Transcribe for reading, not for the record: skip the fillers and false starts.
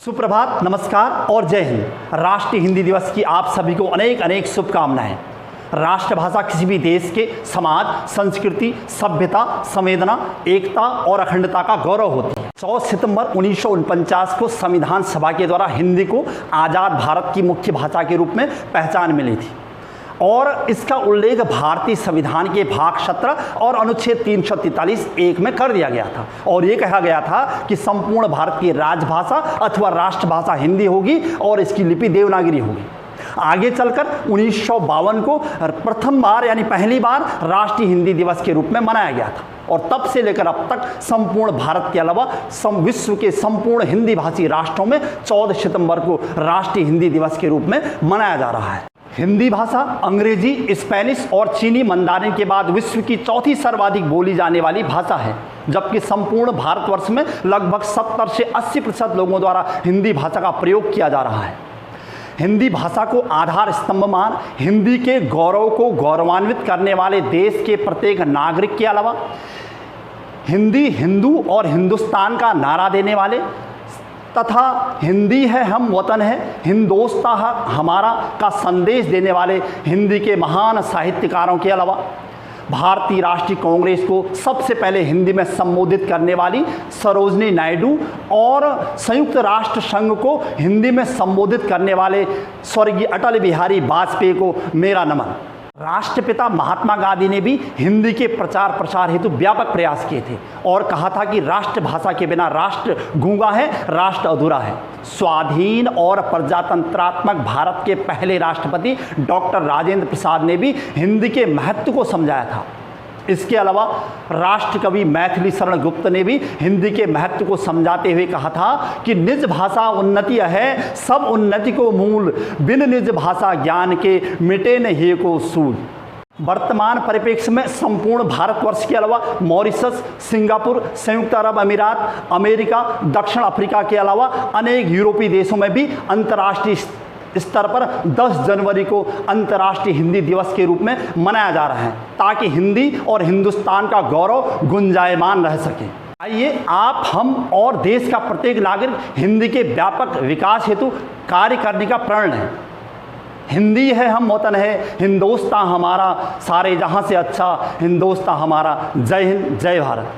सुप्रभात, नमस्कार और जय हिंद। राष्ट्रीय हिंदी दिवस की आप सभी को अनेक अनेक शुभकामनाएं। राष्ट्रभाषा किसी भी देश के समाज, संस्कृति, सभ्यता, संवेदना, एकता और अखंडता का गौरव होती है। 14 सितंबर 1949 को संविधान सभा के द्वारा हिंदी को आज़ाद भारत की मुख्य भाषा के रूप में पहचान मिली थी और इसका उल्लेख भारतीय संविधान के भाग 17 और अनुच्छेद 343(1) में कर दिया गया था और ये कहा गया था कि संपूर्ण भारत की राजभाषा अथवा राष्ट्रभाषा हिंदी होगी और इसकी लिपि देवनागरी होगी। आगे चलकर 1952 को प्रथम बार यानी पहली बार राष्ट्रीय हिंदी दिवस के रूप में मनाया गया था और तब से लेकर अब तक संपूर्ण भारत के अलावा विश्व के संपूर्ण हिंदी भाषी राष्ट्रों में 14 सितंबर को राष्ट्रीय हिंदी दिवस के रूप में मनाया जा रहा है। हिंदी भाषा अंग्रेजी, स्पेनिश और चीनी मंदारिन के बाद विश्व की चौथी सर्वाधिक बोली जाने वाली भाषा है, जबकि संपूर्ण भारतवर्ष में लगभग 70 से 80% लोगों द्वारा हिंदी भाषा का प्रयोग किया जा रहा है। हिंदी भाषा को आधार स्तंभ मान हिंदी के गौरव को गौरवान्वित करने वाले देश के प्रत्येक नागरिक के अलावा हिंदी हिंदू और हिंदुस्तान का नारा देने वाले तथा हिंदी है हम वतन है हिंदोस्तां हमारा का संदेश देने वाले हिंदी के महान साहित्यकारों के अलावा भारतीय राष्ट्रीय कांग्रेस को सबसे पहले हिंदी में संबोधित करने वाली सरोजनी नायडू और संयुक्त राष्ट्र संघ को हिंदी में संबोधित करने वाले स्वर्गीय अटल बिहारी वाजपेयी को मेरा नमन। राष्ट्रपिता महात्मा गांधी ने भी हिंदी के प्रचार प्रसार हेतु व्यापक प्रयास किए थे और कहा था कि राष्ट्रभाषा के बिना राष्ट्र गूंगा है, राष्ट्र अधूरा है। स्वाधीन और प्रजातंत्रात्मक भारत के पहले राष्ट्रपति डॉक्टर राजेंद्र प्रसाद ने भी हिंदी के महत्व को समझाया था। इसके अलावा राष्ट्रकवि मैथिली शरण गुप्त ने भी हिंदी के महत्व को समझाते हुए कहा था कि निज भाषा उन्नति है, सब उन्नति को मूल, बिन निज भाषा ज्ञान के मिटे न हे को सूझ। वर्तमान परिप्रेक्ष्य में संपूर्ण भारतवर्ष के अलावा मॉरिशस, सिंगापुर, संयुक्त अरब अमीरात, अमेरिका, दक्षिण अफ्रीका के अलावा अनेक यूरोपीय देशों में भी अंतर्राष्ट्रीय स्तर पर 10 जनवरी को अंतर्राष्ट्रीय हिंदी दिवस के रूप में मनाया जा रहा है ताकि हिंदी और हिंदुस्तान का गौरव गुंजायमान रह सके। आइए आप, हम और देश का प्रत्येक नागरिक हिंदी के व्यापक विकास हेतु कार्य करने का प्रण लें। हिंदी है हम वतन है हिंदोस्तां हमारा, सारे जहां से अच्छा हिंदोस्तां हमारा। जय हिंद, जय भारत।